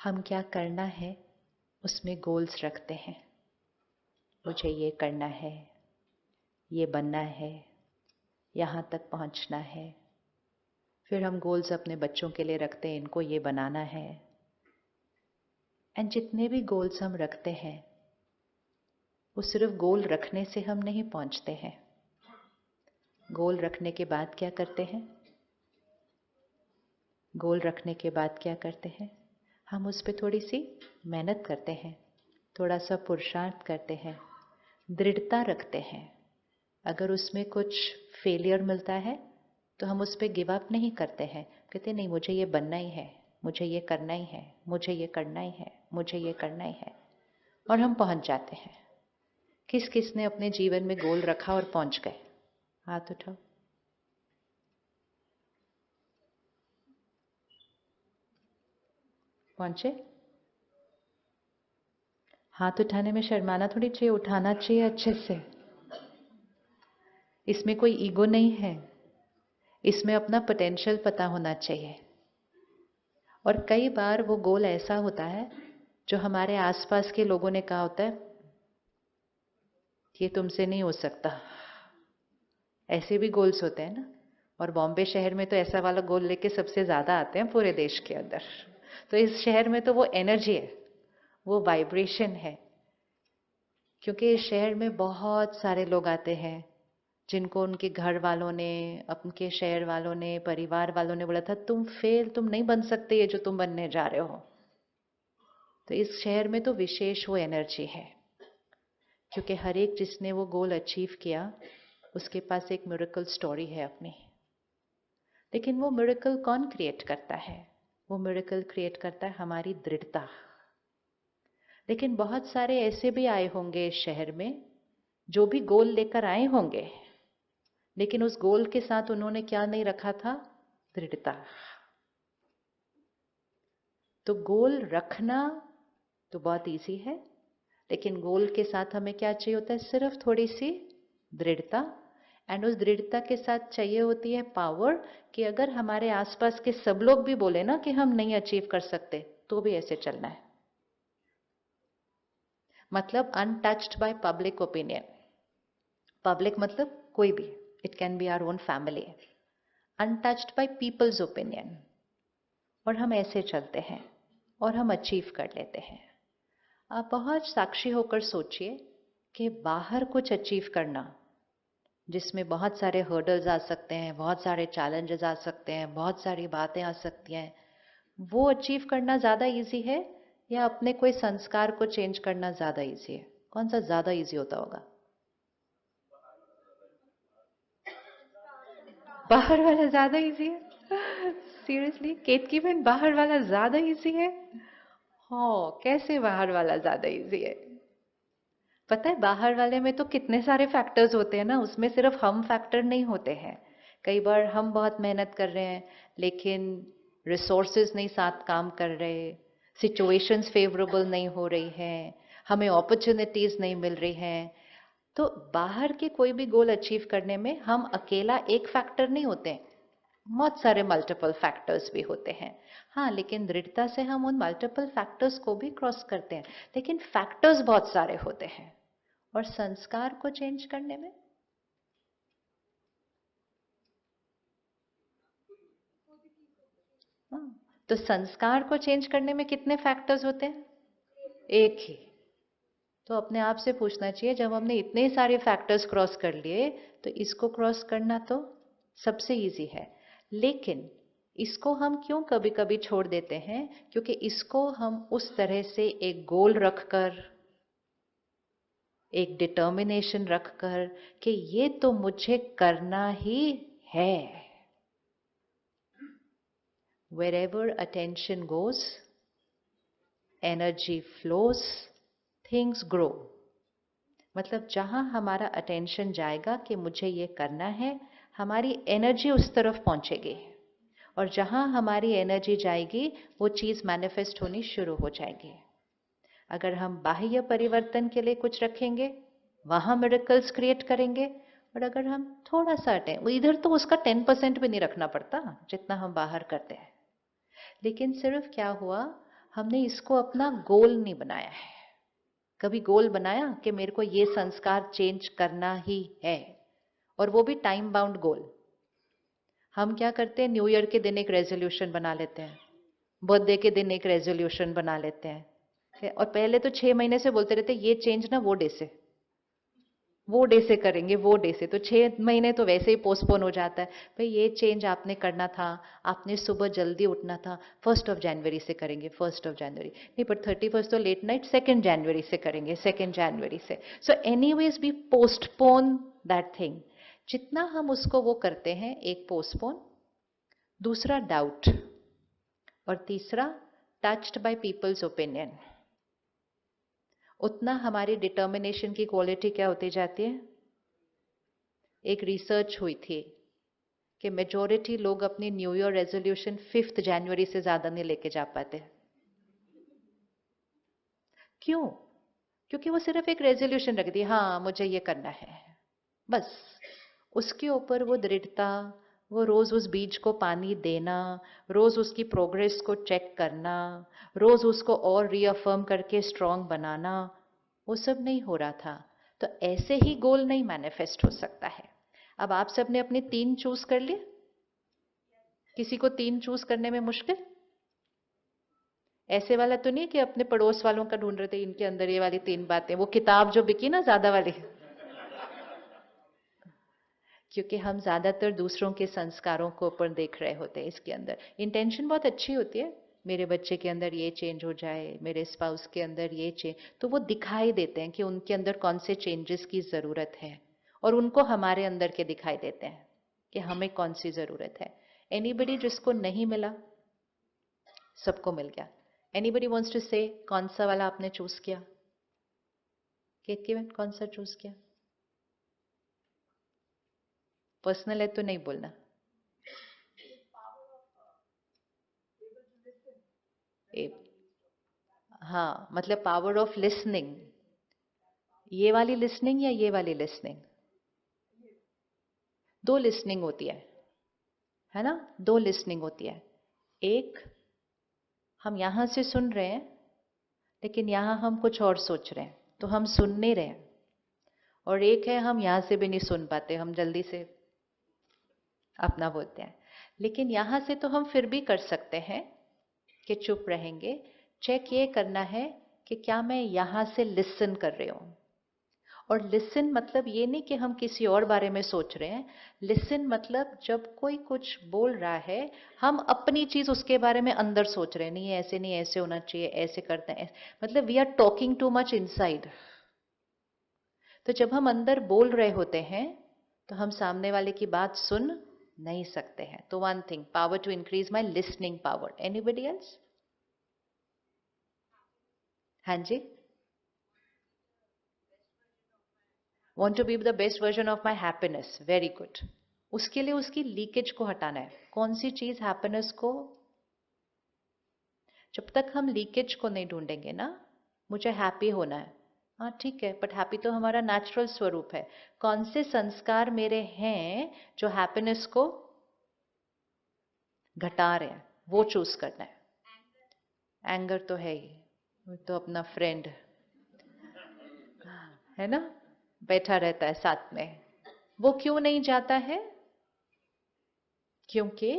हम क्या करना है उसमें गोल्स रखते हैं। मुझे ये करना है, ये बनना है, यहाँ तक पहुँचना है। फिर हम गोल्स अपने बच्चों के लिए रखते हैं, इनको ये बनाना है। एंड जितने भी गोल्स हम रखते हैं वो सिर्फ गोल रखने से हम नहीं पहुँचते हैं। गोल रखने के बाद क्या करते हैं? गोल रखने के बाद क्या करते हैं? हम उस पर थोड़ी सी मेहनत करते हैं, थोड़ा सा पुरुषार्थ करते हैं, दृढ़ता रखते हैं। अगर उसमें कुछ फेलियर मिलता है तो हम उस पर गिव अप नहीं करते हैं। कहते नहीं, मुझे ये बनना ही है, मुझे ये करना ही है, मुझे ये करना ही है, मुझे ये करना ही है, और हम पहुंच जाते हैं। किस किस ने अपने जीवन में गोल रखा और पहुंच गए? हाथ उठाओ। पहुंचे? हाथ उठाने में शर्माना थोड़ी चाहिए, उठाना चाहिए अच्छे से। इसमें कोई ईगो नहीं है, इसमें अपना पोटेंशियल पता होना चाहिए। और कई बार वो गोल ऐसा होता है जो हमारे आसपास के लोगों ने कहा होता है ये तुमसे नहीं हो सकता। ऐसे भी गोल्स होते हैं ना। और बॉम्बे शहर में तो ऐसा वाला गोल लेके सबसे ज्यादा आते हैं पूरे देश के अंदर। तो इस शहर में तो वो एनर्जी है, वो वाइब्रेशन है। क्योंकि इस शहर में बहुत सारे लोग आते हैं जिनको उनके घर वालों ने, उनके शहर वालों ने, परिवार वालों ने बोला था तुम फेल, तुम नहीं बन सकते ये जो तुम बनने जा रहे हो। तो इस शहर में तो विशेष वो एनर्जी है, क्योंकि हर एक जिसने वो गोल अचीव किया उसके पास एक मिरेकल स्टोरी है अपनी। लेकिन वो मिरेकल कौन क्रिएट करता है? वो मिरेकल क्रिएट करता है हमारी दृढ़ता। लेकिन बहुत सारे ऐसे भी आए होंगे इस शहर में जो भी गोल लेकर आए होंगे, लेकिन उस गोल के साथ उन्होंने क्या नहीं रखा था? दृढ़ता। तो गोल रखना तो बहुत इजी है, लेकिन गोल के साथ हमें क्या चाहिए होता है? सिर्फ थोड़ी सी दृढ़ता। एंड उस दृढ़ता के साथ चाहिए होती है पावर, कि अगर हमारे आसपास के सब लोग भी बोले ना कि हम नहीं अचीव कर सकते, तो भी ऐसे चलना है। मतलब untouched by public opinion. Public मतलब कोई भी, it can be our own family. Untouched by people's opinion. और हम ऐसे चलते हैं और हम अचीव कर लेते हैं। आप बहुत साक्षी होकर सोचिए कि बाहर कुछ अचीव करना, जिसमें बहुत सारे हर्डल्स आ सकते हैं, बहुत सारे चैलेंजेस आ सकते हैं, बहुत सारी बातें आ सकती हैं, वो अचीव करना ज़्यादा इजी है या अपने कोई संस्कार को चेंज करना ज़्यादा इजी है? कौन सा ज़्यादा इजी होता होगा? बाहर वाला ज़्यादा इजी है? सीरियसली केतकी बहन, बाहर वाला ज़्यादा इजी है? हाँ, कैसे बाहर वाला ज़्यादा इजी है? पता है बाहर वाले में तो कितने सारे फैक्टर्स होते हैं ना, उसमें सिर्फ हम फैक्टर नहीं होते हैं। कई बार हम बहुत मेहनत कर रहे हैं लेकिन रिसोर्सेज नहीं साथ काम कर रहे, सिचुएशंस फेवरेबल नहीं हो रही हैं, हमें अपॉर्चुनिटीज नहीं मिल रही हैं। तो बाहर के कोई भी गोल अचीव करने में हम अकेला एक फैक्टर नहीं होते हैं, बहुत सारे मल्टीपल फैक्टर्स भी होते हैं। हाँ, लेकिन दृढ़ता से हम उन मल्टीपल फैक्टर्स को भी क्रॉस करते हैं। लेकिन फैक्टर्स बहुत सारे होते हैं। और संस्कार को चेंज करने में हाँ, तो संस्कार को चेंज करने में कितने फैक्टर्स होते हैं? एक ही। तो अपने आप से पूछना चाहिए, जब हमने इतने सारे फैक्टर्स क्रॉस कर लिए तो इसको क्रॉस करना तो सबसे इजी है। लेकिन इसको हम क्यों कभी कभी छोड़ देते हैं? क्योंकि इसको हम उस तरह से एक गोल रखकर, एक डिटर्मिनेशन रखकर कि ये तो मुझे करना ही है। Wherever attention goes, energy flows, things grow। मतलब जहां हमारा अटेंशन जाएगा कि मुझे ये करना है, हमारी एनर्जी उस तरफ पहुंचेगी। और जहां हमारी एनर्जी जाएगी वो चीज मैनिफेस्ट होनी शुरू हो जाएगी। अगर हम बाह्य परिवर्तन के लिए कुछ रखेंगे, वहां मिरेकल्स क्रिएट करेंगे। और अगर हम थोड़ा सा इधर तो उसका 10% भी नहीं रखना पड़ता जितना हम बाहर करते हैं। लेकिन सिर्फ क्या हुआ, हमने इसको अपना गोल नहीं बनाया है। कभी गोल बनाया कि मेरे को ये संस्कार चेंज करना ही है, और वो भी टाइम बाउंड गोल। हम क्या करते हैं, न्यू ईयर के दिन एक रेजोल्यूशन बना लेते हैं, बर्थडे के दिन एक रेजोल्यूशन बना लेते हैं, और पहले तो 6 महीने से बोलते रहते ये चेंज ना वो डे से, वो डे से करेंगे, वो डे से। तो 6 महीने तो वैसे ही पोस्टपोन हो जाता है। भाई ये चेंज आपने करना था, आपने सुबह जल्दी उठना था, 1 जनवरी से करेंगे, 1 जनवरी नहीं, पर 31 तो लेट नाइट, 2 जनवरी से करेंगे, 2 जनवरी से। So anyways we postpone that thing. जितना हम उसको वो करते हैं, एक पोस्टपोन, दूसरा डाउट, और तीसरा टच्ड बाय पीपल्स ओपिनियन, उतना हमारी डिटर्मिनेशन की क्वालिटी क्या होती जाती है। एक रिसर्च हुई थी कि मेजॉरिटी लोग अपनी न्यू ईयर रेजोल्यूशन 5 जनवरी से ज्यादा नहीं लेके जा पाते। क्यों? क्योंकि वो सिर्फ एक रेजोल्यूशन रख दी, हाँ मुझे ये करना है, बस। उसके ऊपर वो दृढ़ता, वो रोज उस बीज को पानी देना, रोज उसकी प्रोग्रेस को चेक करना, रोज उसको और रीअफर्म करके स्ट्रांग बनाना, वो सब नहीं हो रहा था। तो ऐसे ही गोल नहीं मैनिफेस्ट हो सकता है। अब आप सबने अपने 3 चूज कर लिए, किसी को 3 चूज करने में मुश्किल? ऐसे वाला तो नहीं कि अपने पड़ोस वालों का ढूंढ रहे थे, इनके अंदर ये वाली 3 बातें, वो किताब जो बिकी ना ज्यादा वाली। क्योंकि हम ज्यादातर दूसरों के संस्कारों को ऊपर देख रहे होते हैं। इसके अंदर इंटेंशन बहुत अच्छी होती है, मेरे बच्चे के अंदर ये चेंज हो जाए, मेरे स्पाउस के अंदर ये चेंज, तो वो दिखाई देते हैं कि उनके अंदर कौन से चेंजेस की जरूरत है, और उनको हमारे अंदर के दिखाई देते हैं कि हमें कौन सी जरूरत है। एनीबडी जिसको नहीं मिला, सबको मिल गया। एनीबडी वांट्स टू से कौन सा वाला आपने चूज किया? केतकी कौन सा चूज किया? पर्सनल है तो नहीं बोलना। ए, हाँ, मतलब पावर ऑफ लिसनिंग। ये वाली लिसनिंग या ये वाली लिसनिंग? 2 लिसनिंग होती है ना? 2 लिसनिंग होती है। एक, हम यहां से सुन रहे हैं, लेकिन यहां हम कुछ और सोच रहे हैं, तो हम सुन नहीं रहे हैं। और एक है, हम यहां से भी नहीं सुन पाते, हम जल्दी से अपना बोलते हैं। लेकिन यहां से तो हम फिर भी कर सकते हैं कि चुप रहेंगे। चेक ये करना है कि क्या मैं यहां से लिसन कर रही हूं। और लिसन मतलब ये नहीं कि हम किसी और बारे में सोच रहे हैं। लिसन मतलब जब कोई कुछ बोल रहा है, हम अपनी चीज उसके बारे में अंदर सोच रहे हैं, नहीं ऐसे नहीं, ऐसे होना चाहिए, ऐसे करते हैं, मतलब we are talking too much inside. तो जब हम अंदर बोल रहे होते हैं, तो हम सामने वाले की बात सुन नहीं सकते हैं। तो 1 thing, power to increase my listening power. Anybody else? हाँ जी। Want to be the best version of my happiness, very good। उसके लिए उसकी लीकेज को हटाना है। कौन सी चीज हैप्पीनेस को, जब तक हम लीकेज को नहीं ढूंढेंगे ना, मुझे हैप्पी होना है, हाँ ठीक है, बट हैप्पी तो हमारा नेचुरल स्वरूप है। कौन से संस्कार मेरे हैं जो हैप्पीनेस को घटा रहे हैं, वो चूज करना है। एंगर तो है ही, वो तो अपना फ्रेंड है ना, बैठा रहता है साथ में। वो क्यों नहीं जाता है? क्योंकि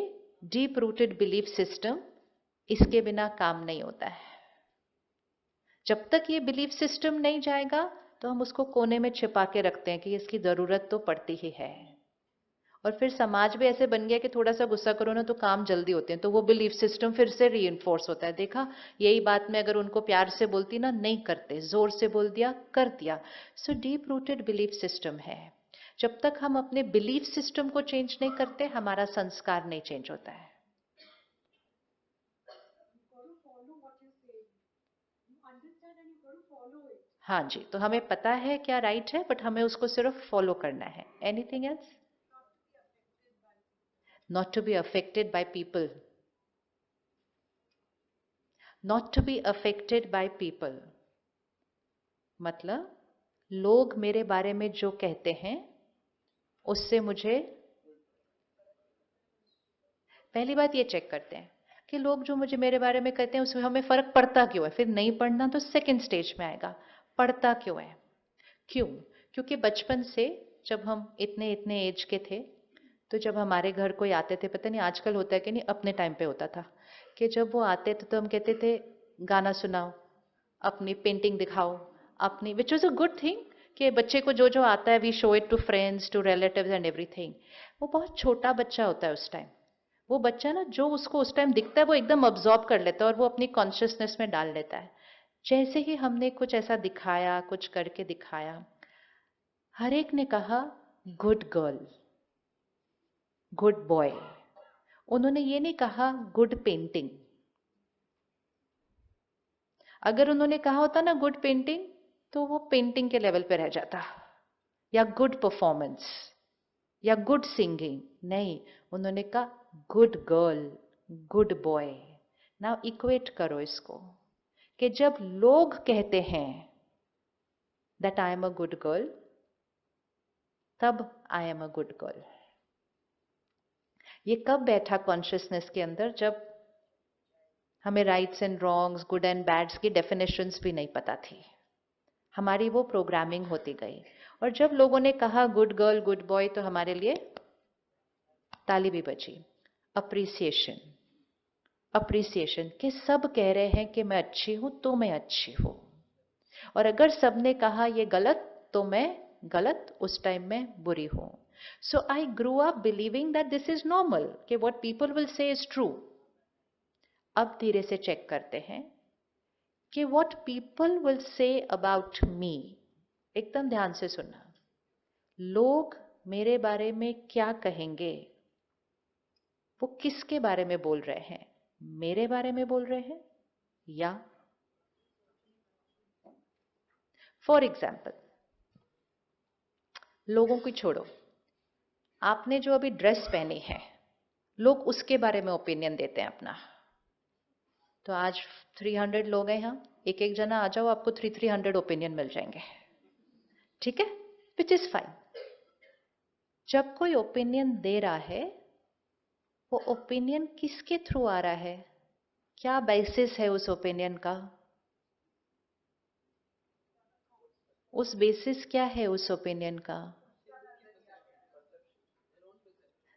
डीप रूटेड बिलीफ सिस्टम, इसके बिना काम नहीं होता है। जब तक ये बिलीफ सिस्टम नहीं जाएगा, तो हम उसको कोने में छिपा के रखते हैं कि इसकी जरूरत तो पड़ती ही है। और फिर समाज भी ऐसे बन गया कि थोड़ा सा गुस्सा करो ना तो काम जल्दी होते हैं, तो वो बिलीफ सिस्टम फिर से रीइंफोर्स होता है। देखा, यही बात मैं अगर उनको प्यार से बोलती ना, नहीं करते, जोर से बोल दिया, कर दिया। So deep rooted belief system है। जब तक हम अपने बिलीफ सिस्टम को चेंज नहीं करते, हमारा संस्कार नहीं चेंज होता है। हाँ जी, तो हमें पता है क्या राइट है, बट हमें उसको सिर्फ फॉलो करना है। Anything else? Not to be affected by people. Not to be affected by people मतलब लोग मेरे बारे में जो कहते हैं, उससे मुझे, पहली बात ये चेक करते हैं कि लोग जो मुझे मेरे बारे में कहते हैं उसमें हमें फर्क पड़ता क्यों है? फिर नहीं पढ़ना तो सेकंड स्टेज में आएगा, पड़ता क्यों है? क्यों? क्योंकि बचपन से जब हम इतने इतने एज के थे, तो जब हमारे घर कोई आते थे, पता नहीं आजकल होता है कि नहीं, अपने टाइम पे होता था कि जब वो आते थे तो हम कहते थे गाना सुनाओ, अपनी पेंटिंग दिखाओ, अपनी, which was a good thing कि बच्चे को जो जो आता है we show it to friends, to relatives and everything. वो बहुत छोटा बच्चा होता है उस टाइम। वो बच्चा ना जो उसको उस टाइम दिखता है वो एकदम अब्जॉर्ब कर लेता है और वो अपनी कॉन्शियसनेस में डाल लेता है। जैसे ही हमने कुछ ऐसा दिखाया, कुछ करके दिखाया, हर एक ने कहा गुड गर्ल, गुड बॉय। उन्होंने ये नहीं कहा गुड पेंटिंग। अगर उन्होंने कहा होता ना गुड पेंटिंग, तो वो पेंटिंग के लेवल पे रह जाता, या गुड परफॉर्मेंस, या गुड सिंगिंग। नहीं, उन्होंने कहा good girl, good boy. Now equate करो इसको कि जब लोग कहते हैं that I am a good girl, तब I am a good girl. ये कब बैठा कॉन्शियसनेस के अंदर? जब हमें rights and wrongs, good and bads की डेफिनेशंस भी नहीं पता थी, हमारी वो प्रोग्रामिंग होती गई। और जब लोगों ने कहा गुड गर्ल, गुड बॉय, तो हमारे लिए ताली भी बजी। अप्रिसिएशन, अप्रिसिएशन कि सब कह रहे हैं कि मैं अच्छी हूं तो मैं अच्छी हूं, और अगर सबने कहा ये गलत तो मैं गलत, उस टाइम में बुरी हूं। So I grew up believing that this is normal, कि what people will say is true. अब धीरे से चेक करते हैं कि what people will say about me. एकदम ध्यान से सुनना, लोग मेरे बारे में क्या कहेंगे? वो किसके बारे में बोल रहे हैं? मेरे बारे में बोल रहे हैं, या फॉर एग्जाम्पल, लोगों को छोड़ो, आपने जो अभी ड्रेस पहनी है, लोग उसके बारे में ओपिनियन देते हैं अपना। तो आज 300 लोग हैं यहाँ, एक एक जना आ जाओ, आपको 300 ओपिनियन मिल जाएंगे, ठीक है, विच इज फाइन। जब कोई ओपिनियन दे रहा है, वो ओपिनियन किसके थ्रू आ रहा है? क्या बेसिस है उस ओपिनियन का? उस बेसिस क्या है उस ओपिनियन का?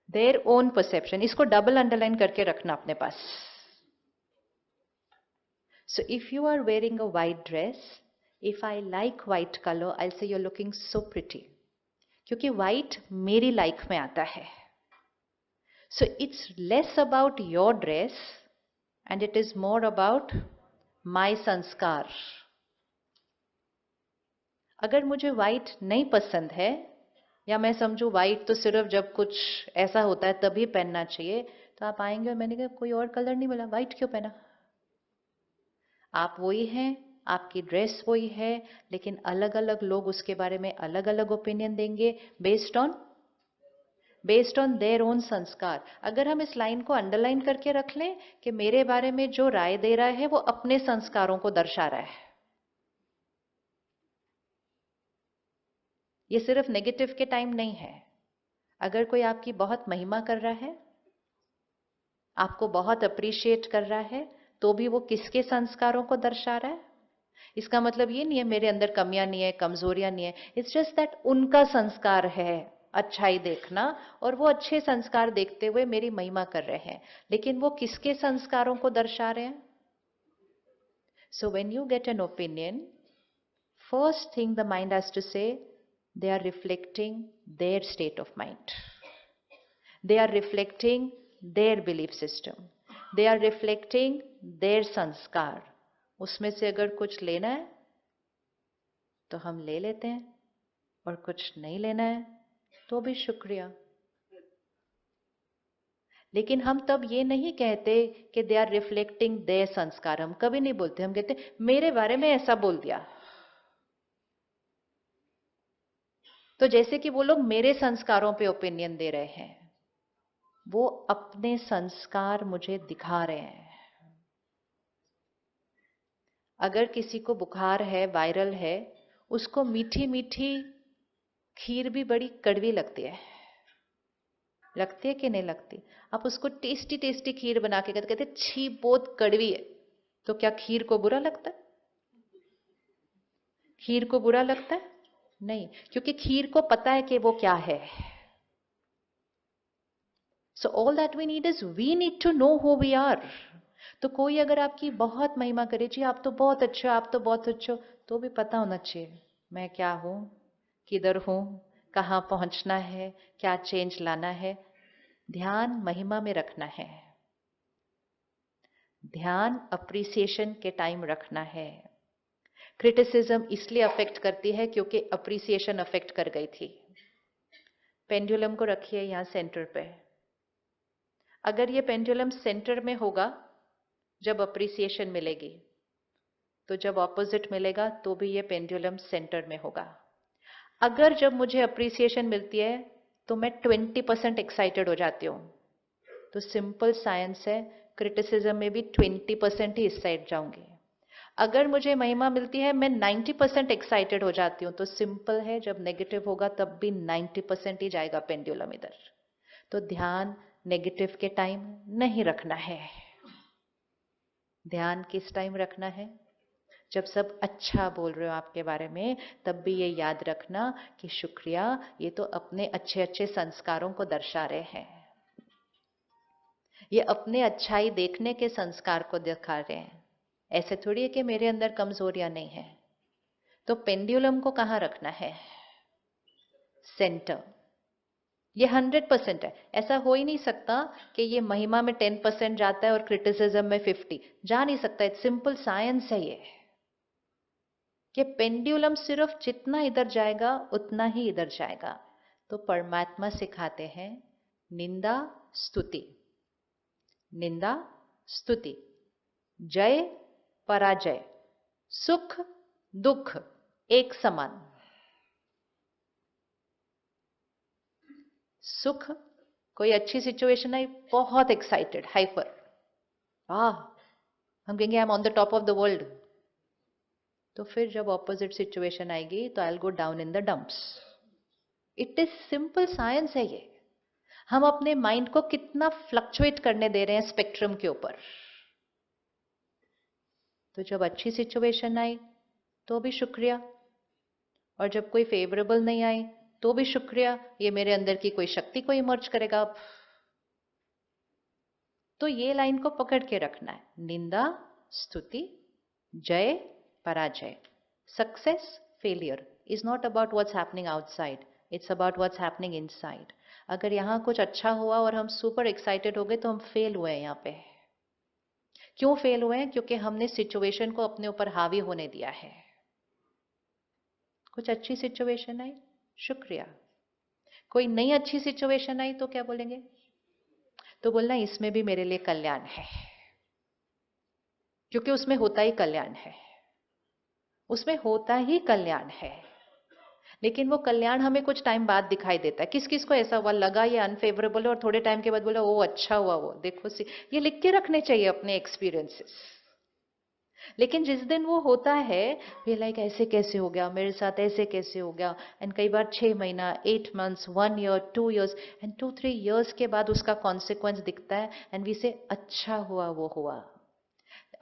Their own perception. इसको डबल अंडरलाइन करके रखना अपने पास। So if you are wearing a white dress, if I like white colour, I say you are looking so pretty, क्योंकि व्हाइट मेरी लाइफ में आता है। So it's less about your dress and it is more about my sanskar. अगर मुझे white नहीं पसंद है, या मैं समझू व्हाइट तो सिर्फ जब कुछ ऐसा होता है तभी पहनना चाहिए, तो आप आएंगे और मैंने कहा कोई और कलर नहीं मिला, व्हाइट क्यों पहना? आप वही हैं, आपकी ड्रेस वही है, लेकिन अलग अलग लोग उसके बारे में अलग अलग ओपिनियन देंगे बेस्ड ऑन देयर ओन संस्कार। अगर हम इस लाइन को अंडरलाइन करके रख लें कि मेरे बारे में जो राय दे रहा है वो अपने संस्कारों को दर्शा रहा है। ये सिर्फ नेगेटिव के टाइम नहीं है। अगर कोई आपकी बहुत महिमा कर रहा है, आपको बहुत अप्रिशिएट कर रहा है, तो भी वो किसके संस्कारों को दर्शा रहा है? इसका मतलब ये नहीं है मेरे अंदर कमियां नहीं है, कमजोरियां नहीं है। इट्स जस्ट दैट उनका संस्कार है अच्छाई देखना, और वो अच्छे संस्कार देखते हुए मेरी महिमा कर रहे हैं, लेकिन वो किसके संस्कारों को दर्शा रहे हैं? So when you get an opinion, first thing the mind has to say, they are reflecting their state of mind, they are reflecting their belief system, they are reflecting their संस्कार। उसमें से अगर कुछ लेना है तो हम ले लेते हैं, और कुछ नहीं लेना है तो भी शुक्रिया। लेकिन हम तब ये नहीं कहते कि दे आर रिफ्लेक्टिंग देयर संस्कार। हम कभी नहीं बोलते, हम कहते मेरे बारे में ऐसा बोल दिया। तो जैसे कि वो लोग मेरे संस्कारों पे ओपिनियन दे रहे हैं, वो अपने संस्कार मुझे दिखा रहे हैं। अगर किसी को बुखार है, वायरल है, उसको मीठी मीठी खीर भी बड़ी कड़वी लगती है, लगती है कि नहीं लगती? आप उसको टेस्टी टेस्टी खीर बना के कहते छी बहुत कड़वी है, तो क्या खीर को बुरा लगता है? खीर को बुरा लगता है? नहीं, क्योंकि खीर को पता है कि वो क्या है. So all that we need is we need to know who we are. तो कोई अगर आपकी बहुत महिमा करे, जी आप तो बहुत अच्छे हो, आप तो बहुत अच्छे हो, तो भी पता होना चाहिए मैं क्या हूं, किधर हूं, कहां पहुंचना है, क्या चेंज लाना है. ध्यान महिमा में रखना है, ध्यान अप्रिसिएशन के टाइम रखना है. क्रिटिसिज्म इसलिए अफेक्ट करती है क्योंकि अप्रिसिएशन अफेक्ट कर गई थी. पेंडुलम को रखिए यहां सेंटर पे. अगर ये पेंडुलम सेंटर में होगा जब अप्रिसिएशन मिलेगी, तो जब ऑपोजिट मिलेगा तो भी ये पेंडुलम सेंटर में होगा. अगर जब मुझे अप्रिसिएशन मिलती है तो मैं 20% एक्साइटेड हो जाती हूं, तो सिंपल साइंस है, क्रिटिसिज्म में भी 20% ही इस साइड जाऊंगी. अगर मुझे महिमा मिलती है मैं 90% एक्साइटेड हो जाती हूं, तो सिंपल है, जब नेगेटिव होगा तब भी 90% ही जाएगा पेंडुलम इधर. तो ध्यान नेगेटिव के टाइम नहीं रखना है. ध्यान किस टाइम रखना है? जब सब अच्छा बोल रहे हो आपके बारे में, तब भी ये याद रखना कि शुक्रिया, ये तो अपने अच्छे अच्छे संस्कारों को दर्शा रहे हैं, ये अपने अच्छाई देखने के संस्कार को दिखा रहे हैं. ऐसे थोड़ी है कि मेरे अंदर कमजोरियां नहीं है. तो पेंडुलम को कहां रखना है? सेंटर. ये 100% है. ऐसा हो ही नहीं सकता कि ये महिमा में 10% जाता है और क्रिटिसिज्म में 50. जा नहीं सकता. इट्स सिंपल साइंस है ये, कि पेंडुलम सिर्फ जितना इधर जाएगा उतना ही इधर जाएगा. तो परमात्मा सिखाते हैं निंदा स्तुति, निंदा स्तुति, जय पराजय, सुख दुख एक समान. सुख, कोई अच्छी सिचुएशन आई, बहुत एक्साइटेड, हाइपर, वाह, हम कहेंगे I am on the top of the world. तो फिर जब ऑपोजिट सिचुएशन आएगी तो I will go down in the dumps. It is simple science है ये. हम अपने माइंड को कितना फ्लक्चुएट करने दे रहे हैं स्पेक्ट्रम के ऊपर. तो जब अच्छी सिचुएशन आई तो भी शुक्रिया, और जब कोई फेवरेबल नहीं आई तो भी शुक्रिया, ये मेरे अंदर की कोई शक्ति को इमर्ज करेगा अब. तो ये लाइन को पकड़ के रखना है, निंदा स्तुति, जय पराजय. Success failure is not about what's happening outside, it's about what's happening inside. अगर यहां कुछ अच्छा हुआ और हम सुपर एक्साइटेड हो गए तो हम फेल हुए हैं. यहां पे क्यों फेल हुए हैं? क्योंकि हमने सिचुएशन को अपने ऊपर हावी होने दिया है. कुछ अच्छी सिचुएशन आई, शुक्रिया. कोई नई अच्छी सिचुएशन आई तो क्या बोलेंगे? तो बोलना इसमें भी मेरे लिए कल्याण है, क्योंकि उसमें होता ही कल्याण है, उसमें होता ही कल्याण है. लेकिन वो कल्याण हमें कुछ टाइम बाद दिखाई देता है. किस किस को ऐसा हुआ, लगा ये अनफेवरेबल है और थोड़े टाइम के बाद बोला ओ अच्छा हुआ, वो देखो ये लिख के रखने चाहिए अपने एक्सपीरियंसेस. लेकिन जिस दिन वो होता है, ये लाइक ऐसे कैसे हो गया मेरे साथ, ऐसे कैसे हो गया. एंड कई बार 6 महीना, 8 months, 1 year, 2 years and 2-3 years के बाद उसका कॉन्सिक्वेंस दिखता है. एंड वी से अच्छा हुआ वो हुआ,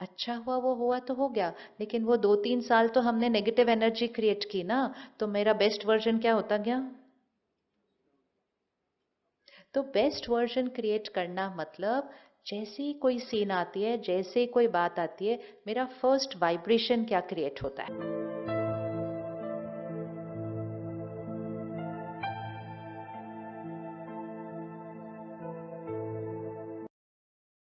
अच्छा हुआ वो हुआ तो हो गया. लेकिन वो 2-3 साल तो हमने नेगेटिव एनर्जी क्रिएट की ना, तो मेरा बेस्ट वर्जन क्या होता गया? तो बेस्ट वर्जन क्रिएट करना मतलब जैसे ही कोई सीन आती है, जैसे ही कोई बात आती है, मेरा फर्स्ट वाइब्रेशन क्या क्रिएट होता है.